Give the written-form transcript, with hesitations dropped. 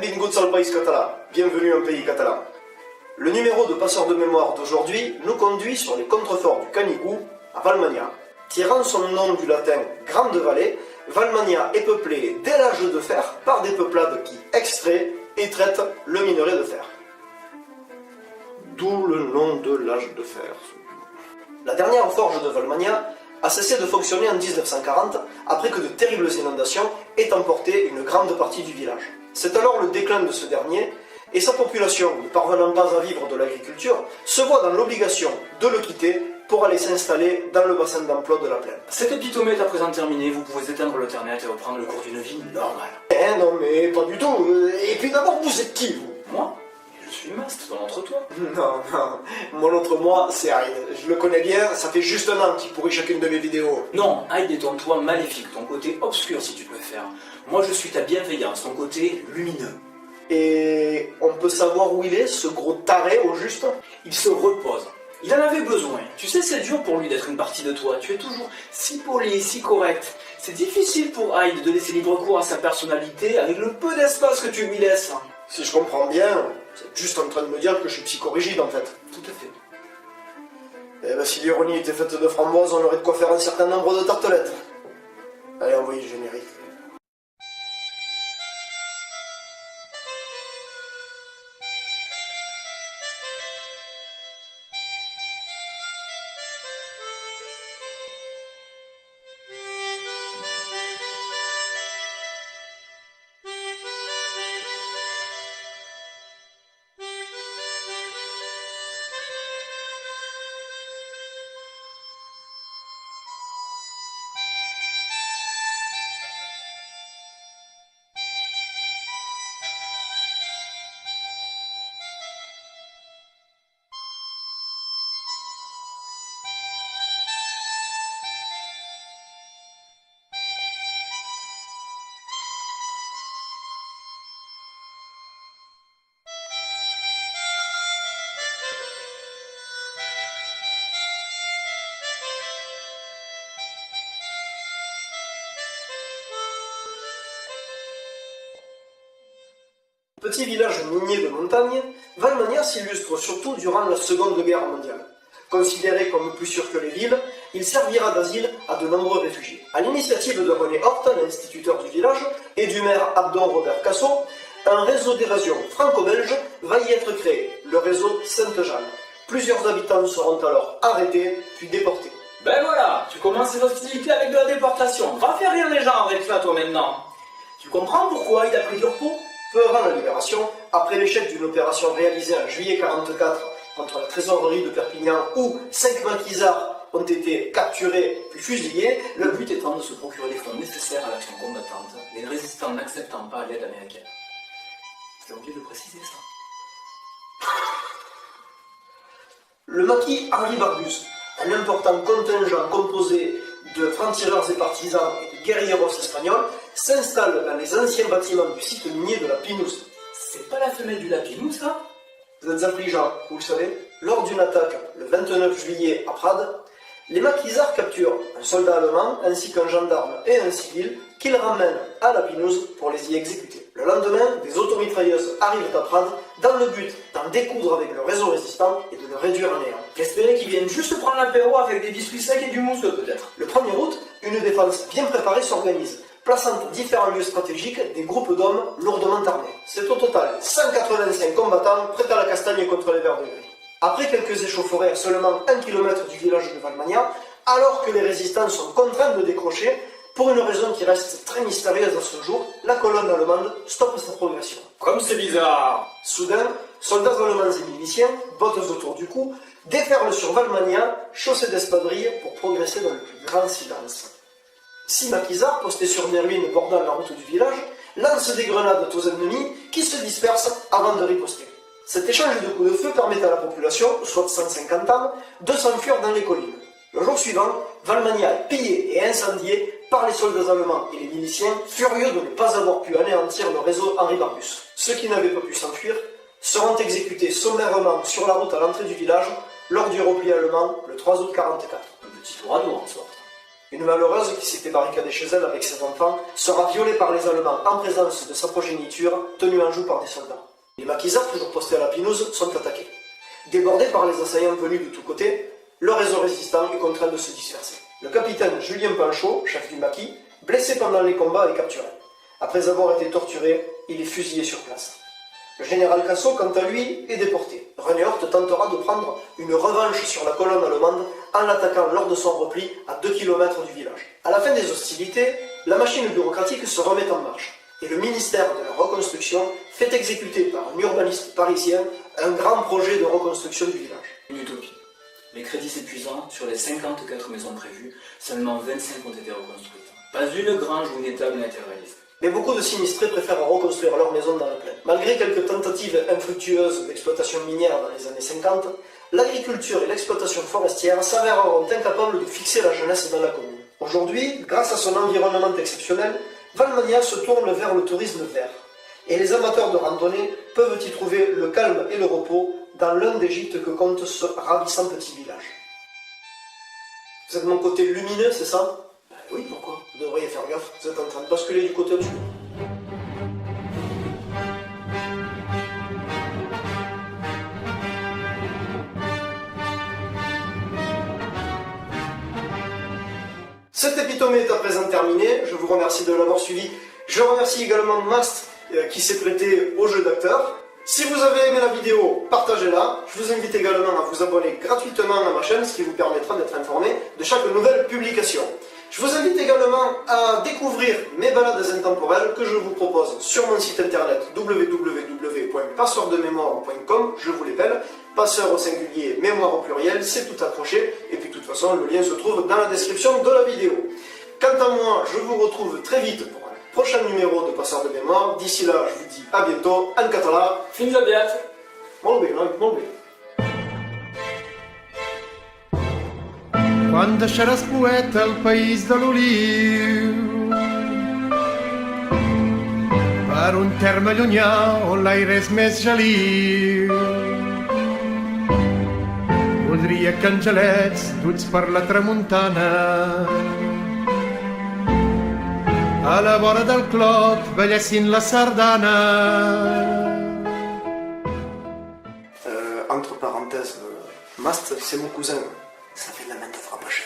Benvinguts al País Català, bienvenue en pays catalan. Le numéro de passeur de mémoire d'aujourd'hui nous conduit sur les contreforts du Canigou à Vallmanya. Tirant son nom du latin Grande Vallée, Vallmanya est peuplée dès l'âge de fer par des peuplades qui extraient et traitent le minerai de fer. D'où le nom de l'âge de fer. La dernière forge de Vallmanya a cessé de fonctionner en 1940 après que de terribles inondations aient emporté une grande partie du village. C'est alors le déclin de ce dernier et sa population, ne parvenant pas à vivre de l'agriculture, se voit dans l'obligation de le quitter pour aller s'installer dans le bassin d'emploi de la plaine. Cette épitome est à présent terminée, vous pouvez éteindre le internet et reprendre le cours d'une vie normale. Eh non mais pas du tout. Et puis d'abord, vous êtes qui vous? Moi? Je suis Mast, ton entre-toi. Non, mon autre moi, c'est Hyde. Je le connais bien, ça fait juste un an qu'il pourrit chacune de mes vidéos. Non, Hyde est ton toi maléfique, ton côté obscur si tu préfères. Moi je suis ta bienveillance, ton côté lumineux. Et on peut savoir où il est, ce gros taré au juste? Il se repose. Il en avait besoin. Tu sais, c'est dur pour lui d'être une partie de toi. Tu es toujours si poli, si correct. C'est difficile pour Hyde de laisser libre cours à sa personnalité avec le peu d'espace que tu lui laisses. Si je comprends bien, vous êtes juste en train de me dire que je suis psychorigide en fait. Tout à fait. Eh ben si l'ironie était faite de framboises, on aurait de quoi faire un certain nombre de tartelettes. Allez, envoyez le générique. Petit village minier de montagne, Vallmanya s'illustre surtout durant la Seconde Guerre mondiale. Considéré comme plus sûr que les villes, il servira d'asile à de nombreux réfugiés. À l'initiative de René Hort, l'instituteur du village, et du maire Abdon Robert Cassot, un réseau d'évasion franco-belge va y être créé, le réseau Sainte-Jeanne. Plusieurs habitants seront alors arrêtés, puis déportés. Ben voilà, tu commences ces hostilités avec de la déportation. Va faire rire les gens avec ça toi maintenant. Tu comprends pourquoi il a pris du repos? Peu avant la libération, après l'échec d'une opération réalisée en juillet 1944 contre la trésorerie de Perpignan où 5 maquisards ont été capturés puis fusillés, le but étant de se procurer les fonds nécessaires à l'action combattante, les résistants n'acceptant pas l'aide américaine. C'est oublié de préciser ça. Le maquis Henri Barbus, un important contingent composé de francs-tireurs et partisans et de guerrilleros espagnols, s'installe dans les anciens bâtiments du site minier de la Pinous. C'est pas la femelle du Lapinous, ça? Vous êtes affligeant, vous le savez. Lors d'une attaque le 29 juillet à Prades, les maquisards capturent un soldat allemand ainsi qu'un gendarme et un civil qu'ils ramènent à la Pinous pour les y exécuter. Le lendemain, des automitrailleuses arrivent à Prades dans le but d'en découdre avec le réseau résistant et de le réduire en néant. J'espérais qu'ils viennent juste prendre l'apéro avec des biscuits secs et du mousseux peut-être. Le 1er août, une défense bien préparée s'organise, plaçant à différents lieux stratégiques des groupes d'hommes lourdement armés. C'est au total 185 combattants prêts à la castagne contre les vers de gris. Après quelques échauffourées à seulement 1 km du village de Vallmanya, alors que les résistants sont contraints de décrocher, pour une raison qui reste très mystérieuse à ce jour, la colonne allemande stoppe sa progression. Comme c'est bizarre! Soudain, soldats allemands et miliciens, bottes autour du cou, déferlent sur Vallmanya, chaussés d'espadrilles pour progresser dans le plus grand silence. 6 maquisards, postés sur des ruines bordant la route du village, lancent des grenades aux ennemis qui se dispersent avant de riposter. Cet échange de coups de feu permet à la population, soit 150 âmes, de s'enfuir dans les collines. Le jour suivant, Vallmanya est pillée et incendiée par les soldats allemands et les miliciens, furieux de ne pas avoir pu anéantir le réseau Henri Barbus. Ceux qui n'avaient pas pu s'enfuir seront exécutés sommairement sur la route à l'entrée du village lors du repli allemand le 3 août 1944. Un petit tour à dos en sorte. Une malheureuse qui s'était barricadée chez elle avec ses enfants sera violée par les Allemands en présence de sa progéniture, tenue en joue par des soldats. Les maquisards, toujours postés à la Pinouse, sont attaqués. Débordés par les assaillants venus de tous côtés, le réseau résistant est contraint de se disperser. Le capitaine Julien Panchaud, chef du maquis, blessé pendant les combats, est capturé. Après avoir été torturé, il est fusillé sur place. Le général Cassot, quant à lui, est déporté. Reinhardt tentera de prendre une revanche sur la colonne allemande en l'attaquant lors de son repli à 2 km du village. À la fin des hostilités, la machine bureaucratique se remet en marche et le ministère de la Reconstruction fait exécuter par un urbaniste parisien un grand projet de reconstruction du village. Une utopie. Les crédits s'épuisant, sur les 54 maisons prévues, seulement 25 ont été reconstruites. Pas une grange ou une étable n'a été réalisée. Mais beaucoup de sinistrés préfèrent reconstruire leur maison dans la plaine. Malgré quelques tentatives infructueuses d'exploitation minière dans les années 50, l'agriculture et l'exploitation forestière s'avéreront incapables de fixer la jeunesse dans la commune. Aujourd'hui, grâce à son environnement exceptionnel, Valmagna se tourne vers le tourisme vert. Et les amateurs de randonnée peuvent y trouver le calme et le repos dans l'un des gîtes que compte ce ravissant petit village. Vous êtes de mon côté lumineux, c'est ça? Oui, pourquoi? Vous devriez faire gaffe, vous êtes en train de basculer du côté au-dessus. Cet épitomé est à présent terminé, je vous remercie de l'avoir suivi. Je remercie également Mast qui s'est prêté au jeu d'acteur. Si vous avez aimé la vidéo, partagez-la. Je vous invite également à vous abonner gratuitement à ma chaîne, ce qui vous permettra d'être informé de chaque nouvelle publication. Je vous invite également à découvrir mes balades intemporelles que je vous propose sur mon site internet www.passeurdemémoire.com. Je vous l'appelle, passeur au singulier, mémoire au pluriel, c'est tout accroché. Et puis de toute façon, le lien se trouve dans la description de la vidéo. Quant à moi, je vous retrouve très vite pour un prochain numéro de Passeur de mémoire. D'ici là, je vous dis à bientôt. En català, Fins aviat! molt bé, noi, molt bé. Quan deixaràs poeta el país de l'oliu per un terme llunyà on l'aire és més geliu. Voldria que angelets duts per la tramuntana a la vora del clot ballessin la sardana. Entre parenthèses, Mast, c'est mon cousin. Ça fait de la main de frappe cher.